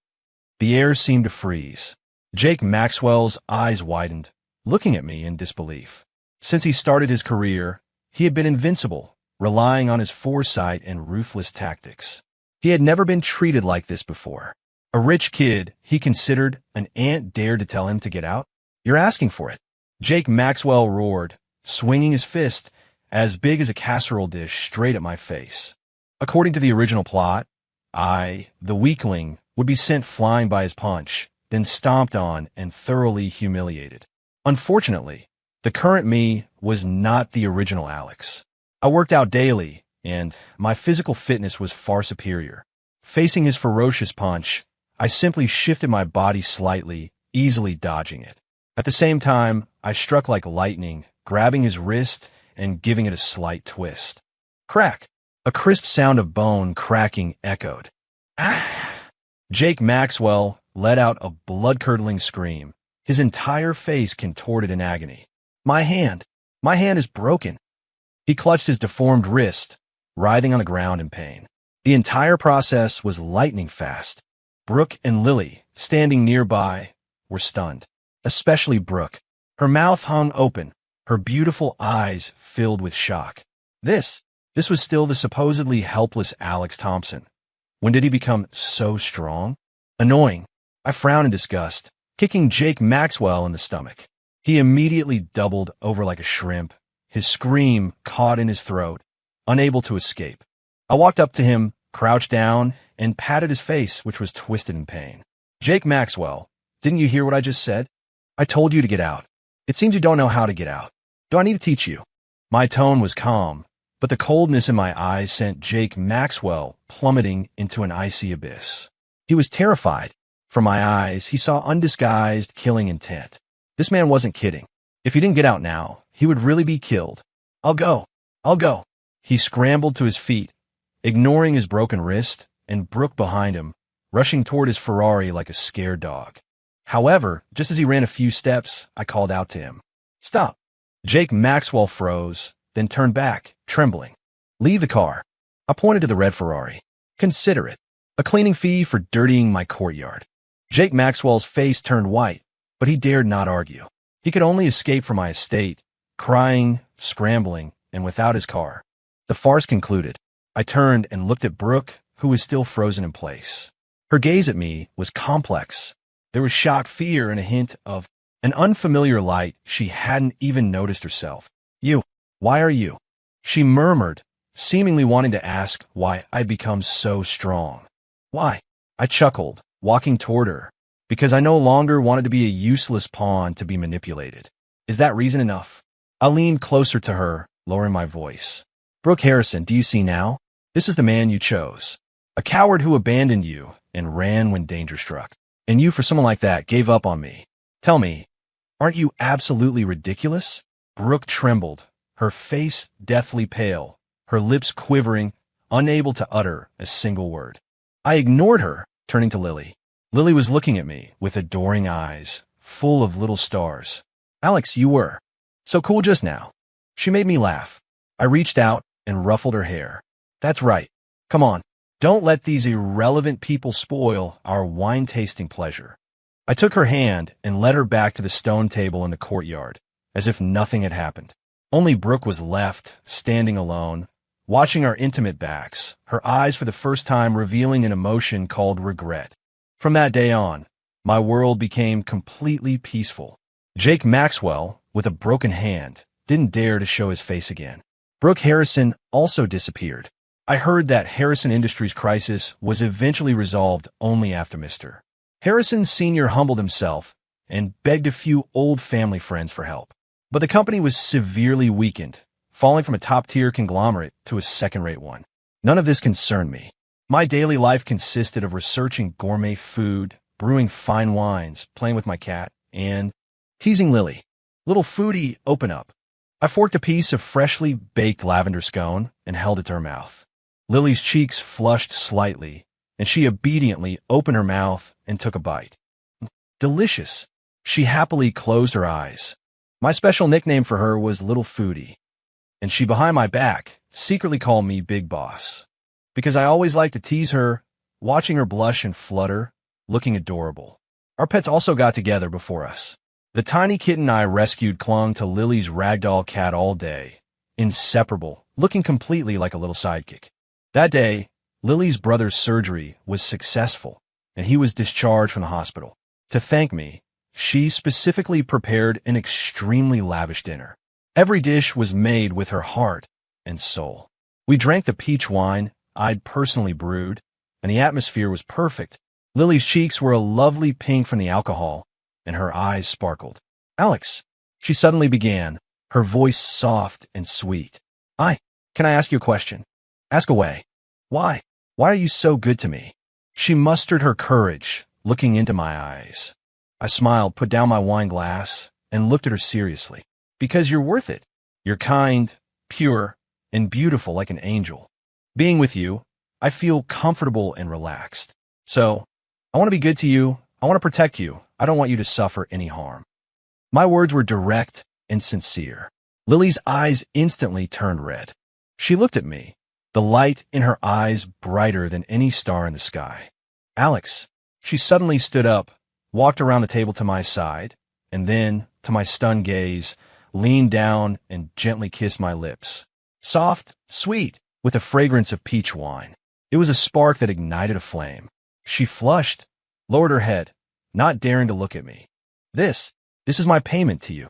The air seemed to freeze. Jake Maxwell's eyes widened, looking at me in disbelief. Since he started his career, he had been invincible, relying on his foresight and ruthless tactics. He had never been treated like this before. A rich kid he considered an ant dared to tell him to get out? "You're asking for it." Jake Maxwell roared, swinging his fist as big as a casserole dish straight at my face. According to the original plot, I, the weakling, would be sent flying by his punch, then stomped on and thoroughly humiliated. Unfortunately, the current me was not the original Alex. I worked out daily, and my physical fitness was far superior. Facing his ferocious punch, I simply shifted my body slightly, easily dodging it. At the same time, I struck like lightning, grabbing his wrist and giving it a slight twist. Crack! A crisp sound of bone cracking echoed. "Ah!" Jake Maxwell let out a blood-curdling scream, his entire face contorted in agony. My hand is broken." He clutched his deformed wrist, writhing on the ground in pain. The entire process was lightning fast. Brooke and Lily, standing nearby, were stunned. Especially Brooke. Her mouth hung open, her beautiful eyes filled with shock. This was still the supposedly helpless Alex Thompson. When did he become so strong? Annoying. I frowned in disgust, kicking Jake Maxwell in the stomach. He immediately doubled over like a shrimp, his scream caught in his throat, unable to escape. I walked up to him, crouched down, and patted his face, which was twisted in pain. "Jake Maxwell, didn't you hear what I just said? I told you to get out. It seems you don't know how to get out. Do I need to teach you?" My tone was calm, but the coldness in my eyes sent Jake Maxwell plummeting into an icy abyss. He was terrified. From my eyes, he saw undisguised killing intent. This man wasn't kidding. If he didn't get out now, he would really be killed. I'll go. He scrambled to his feet, ignoring his broken wrist and Brooke behind him, rushing toward his Ferrari like a scared dog. However, just as he ran a few steps, I called out to him. Stop. Jake Maxwell froze, then turned back, trembling. Leave the car. I pointed to the red Ferrari. Consider it. A cleaning fee for dirtying my courtyard. Jake Maxwell's face turned white, but he dared not argue. He could only escape from my estate, crying, scrambling, and without his car. The farce concluded. I turned and looked at Brooke, who was still frozen in place. Her gaze at me was complex. There was shock, fear, and a hint of an unfamiliar light she hadn't even noticed herself. You. Why are you? She murmured, seemingly wanting to ask why I'd become so strong. Why? I chuckled, walking toward her, because I no longer wanted to be a useless pawn to be manipulated. Is that reason enough? I leaned closer to her, lowering my voice. Brooke Harrison, do you see now? This is the man you chose. A coward who abandoned you and ran when danger struck. And you, for someone like that, gave up on me. Tell me, aren't you absolutely ridiculous? Brooke trembled, her face deathly pale, her lips quivering, unable to utter a single word. I ignored her, turning to Lily. Lily was looking at me with adoring eyes, full of little stars. Alex, you were so cool just now. She made me laugh. I reached out and ruffled her hair. That's right. Come on. Don't let these irrelevant people spoil our wine-tasting pleasure. I took her hand and led her back to the stone table in the courtyard, as if nothing had happened. Only Brooke was left, standing alone, watching our intimate backs, her eyes for the first time revealing an emotion called regret. From that day on, my world became completely peaceful. Jake Maxwell, with a broken hand, didn't dare to show his face again. Brooke Harrison also disappeared. I heard that Harrison Industries' crisis was eventually resolved only after Mr. Harrison Sr. humbled himself and begged a few old family friends for help. But the company was severely weakened, falling from a top-tier conglomerate to a second-rate one. None of this concerned me. My daily life consisted of researching gourmet food, brewing fine wines, playing with my cat, and teasing Lily. Little foodie, open up. I forked a piece of freshly baked lavender scone and held it to her mouth. Lily's cheeks flushed slightly, and she obediently opened her mouth and took a bite. Delicious. She happily closed her eyes. My special nickname for her was Little Foodie, and she, behind my back, secretly called me Big Boss, because I always liked to tease her, watching her blush and flutter, looking adorable. Our pets also got together before us. The tiny kitten I rescued clung to Lily's ragdoll cat all day, inseparable, looking completely like a little sidekick. That day, Lily's brother's surgery was successful, and he was discharged from the hospital. To thank me, she specifically prepared an extremely lavish dinner. Every dish was made with her heart and soul. We drank the peach wine I'd personally brewed, and the atmosphere was perfect. Lily's cheeks were a lovely pink from the alcohol, and her eyes sparkled. Alex, she suddenly began, her voice soft and sweet. Can I ask you a question? Ask away. Why? Why are you so good to me? She mustered her courage, looking into my eyes. I smiled, put down my wine glass, and looked at her seriously. Because you're worth it. You're kind, pure, and beautiful like an angel. Being with you, I feel comfortable and relaxed. So, I want to be good to you. I want to protect you. I don't want you to suffer any harm. My words were direct and sincere. Lily's eyes instantly turned red. She looked at me, the light in her eyes brighter than any star in the sky. Alex, she suddenly stood up, walked around the table to my side, and then, to my stunned gaze, leaned down and gently kissed my lips. Soft, sweet, with a fragrance of peach wine. It was a spark that ignited a flame. She flushed, lowered her head, not daring to look at me. This is my payment to you.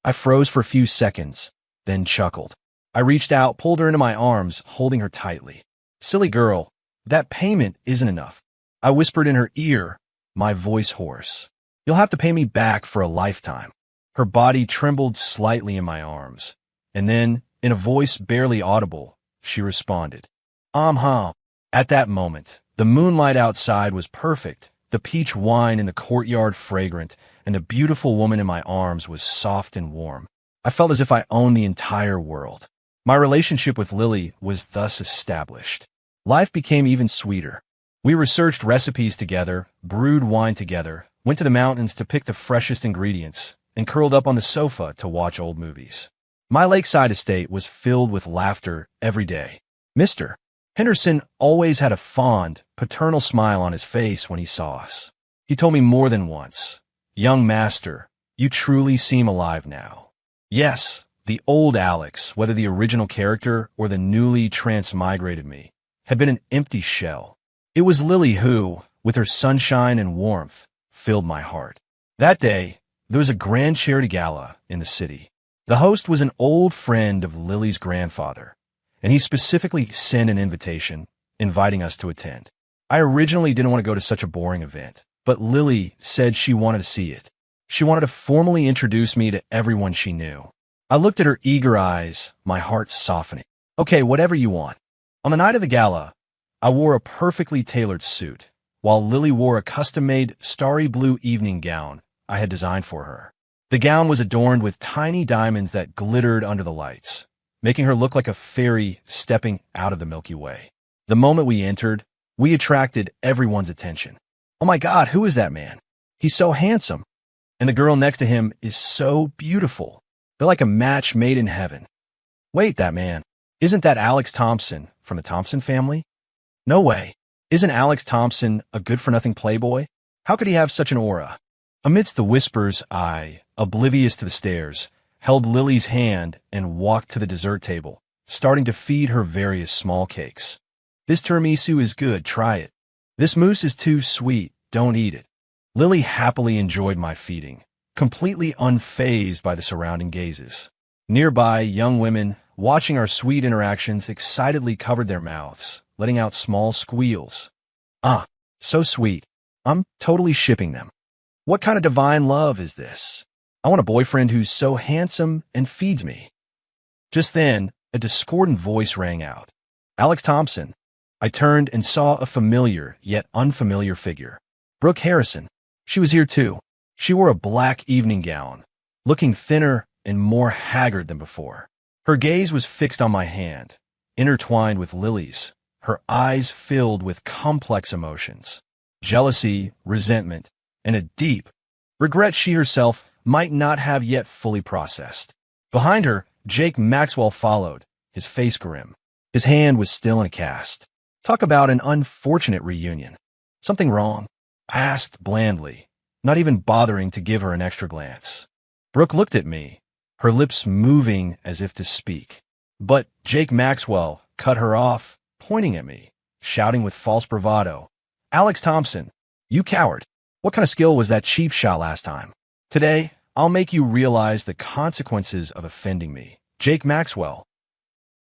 I froze for a few seconds, then chuckled. I reached out, pulled her into my arms, holding her tightly. Silly girl, that payment isn't enough. I whispered in her ear, my voice hoarse. You'll have to pay me back for a lifetime. Her body trembled slightly in my arms, and then, in a voice barely audible, she responded. At that moment, the moonlight outside was perfect, the peach wine in the courtyard fragrant, and the beautiful woman in my arms was soft and warm. I felt as if I owned the entire world. My relationship with Lily was thus established. Life became even sweeter. We researched recipes together, brewed wine together, went to the mountains to pick the freshest ingredients, and curled up on the sofa to watch old movies. My lakeside estate was filled with laughter every day. Mr. Henderson always had a fond, paternal smile on his face when he saw us. He told me more than once, "Young master, you truly seem alive now." Yes, the old Alex, whether the original character or the newly transmigrated me, had been an empty shell. It was Lily who, with her sunshine and warmth, filled my heart. That day, there was a grand charity gala in the city. The host was an old friend of Lily's grandfather, and he specifically sent an invitation, inviting us to attend. I originally didn't want to go to such a boring event, but Lily said she wanted to see it. She wanted to formally introduce me to everyone she knew. I looked at her eager eyes, my heart softening. Okay, whatever you want. On the night of the gala, I wore a perfectly tailored suit, while Lily wore a custom-made starry blue evening gown I had designed for her. The gown was adorned with tiny diamonds that glittered under the lights, making her look like a fairy stepping out of the Milky Way. The moment we entered, we attracted everyone's attention. Oh my God, who is that man? He's so handsome. And the girl next to him is so beautiful. They're like a match made in heaven. Wait, that man. Isn't that Alex Thompson from the Thompson family? No way. Isn't Alex Thompson a good-for-nothing playboy? How could he have such an aura? Amidst the whispers, I, oblivious to the stares, held Lily's hand and walked to the dessert table, starting to feed her various small cakes. This tiramisu is good, try it. This mousse is too sweet, don't eat it. Lily happily enjoyed my feeding, completely unfazed by the surrounding gazes. Nearby, young women, watching our sweet interactions, excitedly covered their mouths, letting out small squeals. Ah, so sweet. I'm totally shipping them. What kind of divine love is this? I want a boyfriend who's so handsome and feeds me. Just then, a discordant voice rang out. Alex Thompson. I turned and saw a familiar, yet unfamiliar figure. Brooke Harrison. She was here too. She wore a black evening gown, looking thinner and more haggard than before. Her gaze was fixed on my hand, intertwined with Lily's, her eyes filled with complex emotions, jealousy, resentment, and a deep regret she herself might not have yet fully processed. Behind her, Jake Maxwell followed, his face grim. His hand was still in a cast. Talk about an unfortunate reunion. Something wrong? I asked blandly, not even bothering to give her an extra glance. Brooke looked at me, her lips moving as if to speak. But Jake Maxwell cut her off, pointing at me, shouting with false bravado, Alex Thompson, you coward. What kind of skill was that cheap shot last time? Today, I'll make you realize the consequences of offending me. Jake Maxwell.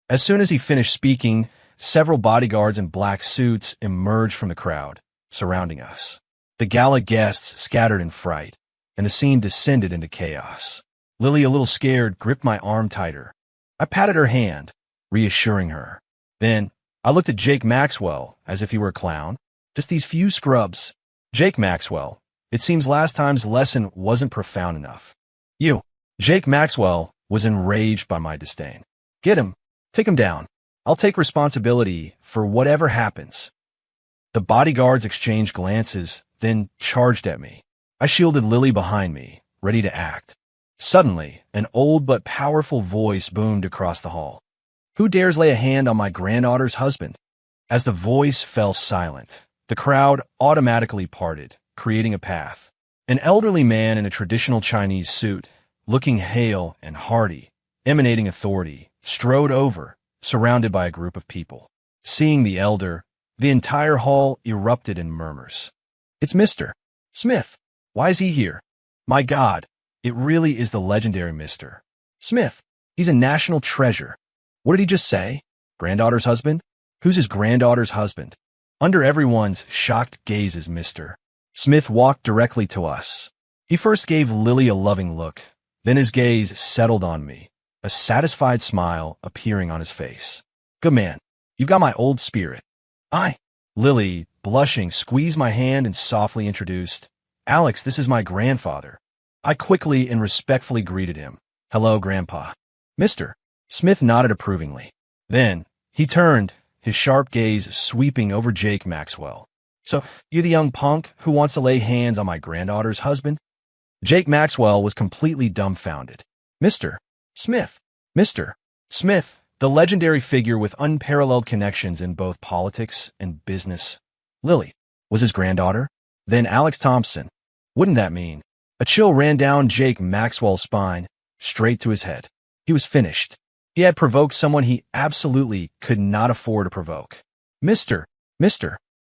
As soon as he finished speaking, several bodyguards in black suits emerged from the crowd, surrounding us. The gala guests scattered in fright, and the scene descended into chaos. Lily, a little scared, gripped my arm tighter. I patted her hand, reassuring her. Then, I looked at Jake Maxwell as if he were a clown. Just these few scrubs. Jake Maxwell, it seems last time's lesson wasn't profound enough. You. Jake Maxwell was enraged by my disdain. Get him. Take him down. I'll take responsibility for whatever happens. The bodyguards exchanged glances, then charged at me. I shielded Lily behind me, ready to act. Suddenly, an old but powerful voice boomed across the hall. Who dares lay a hand on my granddaughter's husband? As the voice fell silent, the crowd automatically parted, creating a path. An elderly man in a traditional Chinese suit, looking hale and hearty, emanating authority, strode over, surrounded by a group of people. Seeing the elder, the entire hall erupted in murmurs. It's Mr. Smith. Why is he here? My God, it really is the legendary Mr. Smith. He's a national treasure. What did he just say? Granddaughter's husband? Who's his granddaughter's husband? Under everyone's shocked gazes, Mr. Smith walked directly to us. He first gave Lily a loving look, then his gaze settled on me, a satisfied smile appearing on his face. Good man, you've got my old spirit. Lily, blushing, squeezed my hand and softly introduced, Alex, this is my grandfather. I quickly and respectfully greeted him. Hello, Grandpa. Mr. Smith nodded approvingly. Then, he turned, his sharp gaze sweeping over Jake Maxwell. So, you the young punk who wants to lay hands on my granddaughter's husband? Jake Maxwell was completely dumbfounded. Mr. Smith. Mr. Smith, the legendary figure with unparalleled connections in both politics and business. Lily was his granddaughter? Then Alex Thompson. Wouldn't that mean? A chill ran down Jake Maxwell's spine, straight to his head. He was finished. He had provoked someone he absolutely could not afford to provoke. Mr.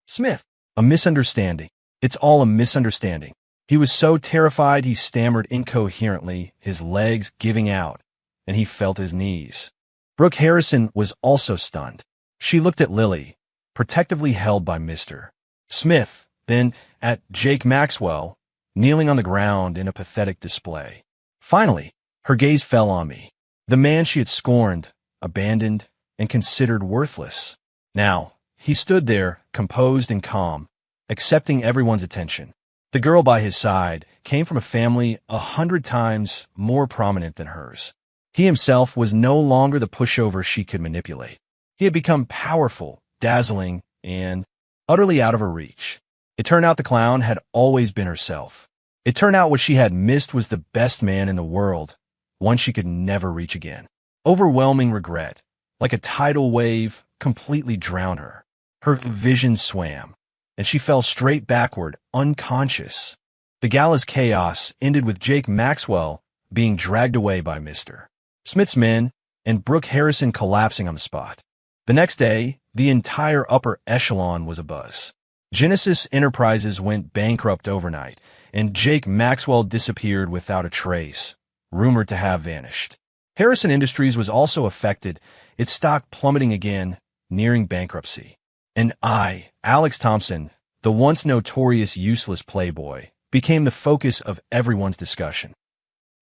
Smith. A misunderstanding. It's all a misunderstanding. He was so terrified he stammered incoherently, his legs giving out, and he felt his knees. Brooke Harrison was also stunned. She looked at Lily, protectively held by Mr. Smith, then at Jake Maxwell, kneeling on the ground in a pathetic display. Finally, her gaze fell on me, the man she had scorned, abandoned, and considered worthless. Now, he stood there, composed and calm, accepting everyone's attention. The girl by his side came from a family 100 times more prominent than hers. He himself was no longer the pushover she could manipulate. He had become powerful, dazzling, and utterly out of her reach. It turned out the clown had always been herself. It turned out what she had missed was the best man in the world, one she could never reach again. Overwhelming regret, like a tidal wave, completely drowned her. Her vision swam, and she fell straight backward, unconscious. The gala's chaos ended with Jake Maxwell being dragged away by Mr. Smith's men and Brooke Harrison collapsing on the spot. The next day, the entire upper echelon was abuzz. Genesis Enterprises went bankrupt overnight, and Jake Maxwell disappeared without a trace, rumored to have vanished. Harrison Industries was also affected, its stock plummeting again, nearing bankruptcy. And I, Alex Thompson, the once notorious useless playboy, became the focus of everyone's discussion.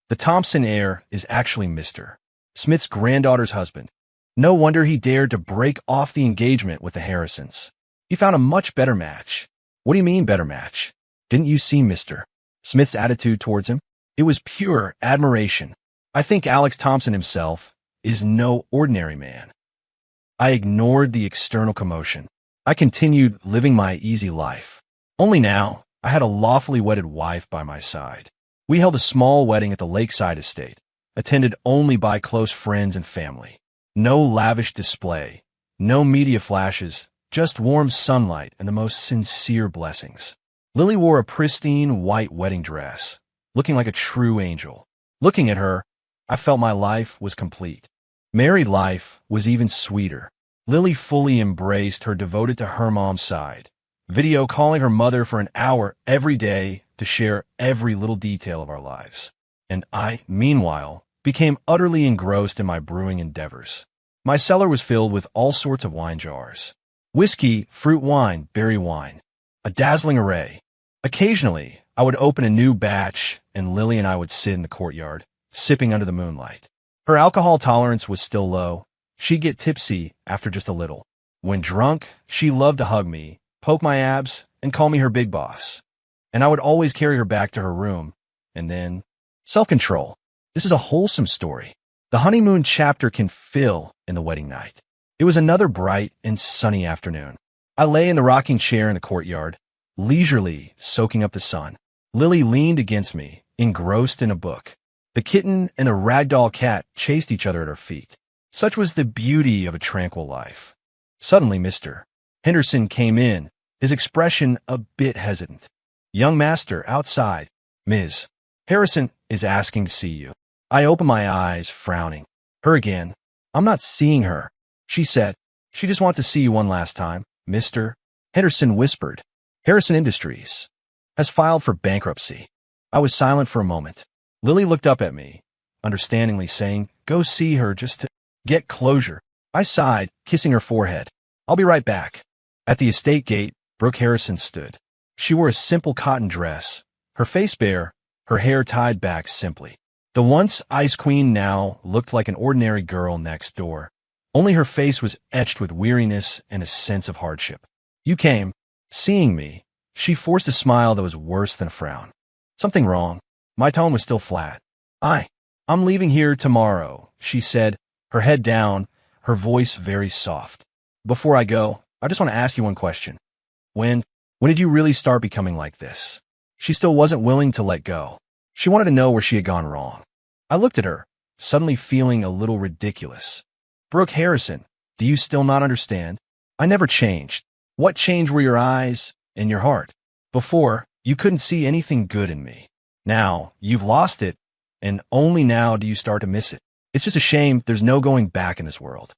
The Thompson heir is actually Mr. Smith's granddaughter's husband. No wonder he dared to break off the engagement with the Harrisons. He found a much better match. What do you mean, better match? Didn't you see Mr. Smith's attitude towards him? It was pure admiration. I think Alex Thompson himself is no ordinary man. I ignored the external commotion. I continued living my easy life. Only now, I had a lawfully wedded wife by my side. We held a small wedding at the lakeside estate, attended only by close friends and family. No lavish display, no media flashes, just warm sunlight and the most sincere blessings. Lily wore a pristine white wedding dress, looking like a true angel. Looking at her, I felt my life was complete. Married life was even sweeter. Lily fully embraced her devoted to her mom's side, video calling her mother for an hour every day to share every little detail of our lives. And I, meanwhile, became utterly engrossed in my brewing endeavors. My cellar was filled with all sorts of wine jars. Whiskey, fruit wine, berry wine. A dazzling array. Occasionally, I would open a new batch, and Lily and I would sit in the courtyard, sipping under the moonlight. Her alcohol tolerance was still low. She'd get tipsy after just a little. When drunk, she loved to hug me, poke my abs, and call me her big boss. And I would always carry her back to her room. And then, self-control. This is a wholesome story. The honeymoon chapter can fill in the wedding night. It was another bright and sunny afternoon. I lay in the rocking chair in the courtyard, leisurely soaking up the sun. Lily leaned against me, engrossed in a book. The kitten and the ragdoll cat chased each other at her feet. Such was the beauty of a tranquil life. Suddenly, Mr. Henderson came in, his expression a bit hesitant. Young master, outside. Ms. Harrison is asking to see you. I opened my eyes, frowning. Her again. I'm not seeing her, she said. She just wants to see you one last time. Mr. Henderson whispered. Harrison Industries has filed for bankruptcy. I was silent for a moment. Lily looked up at me, understandingly saying, go see her just to get closure. I sighed, kissing her forehead. I'll be right back. At the estate gate, Brooke Harrison stood. She wore a simple cotton dress, her face bare, her hair tied back simply. The once ice queen now looked like an ordinary girl next door. Only her face was etched with weariness and a sense of hardship. You came. Seeing me, she forced a smile that was worse than a frown. Something wrong. My tone was still flat. I'm leaving here tomorrow, she said, her head down, her voice very soft. Before I go, I just want to ask you one question. When When did you really start becoming like this? She still wasn't willing to let go. She wanted to know where she had gone wrong. I looked at her, suddenly feeling a little ridiculous. Brooke Harrison, do you still not understand? I never changed. What changed were your eyes and your heart. Before, you couldn't see anything good in me. Now, you've lost it, and only now do you start to miss it. It's just a shame there's no going back in this world.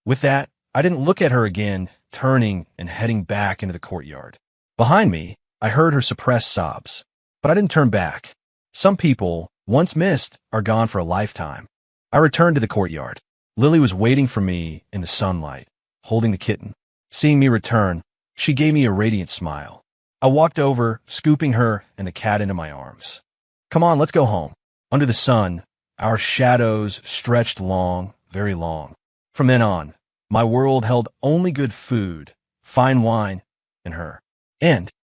With that, I didn't look at her again, turning and heading back into the courtyard. Behind me, I heard her suppressed sobs, but I didn't turn back. Some people, once missed, are gone for a lifetime. I returned to the courtyard. Lily was waiting for me in the sunlight, holding the kitten. Seeing me return, she gave me a radiant smile. I walked over, scooping her and the cat into my arms. Come on, let's go home. Under the sun, our shadows stretched long, very long. From then on, my world held only good food, fine wine, and her. End.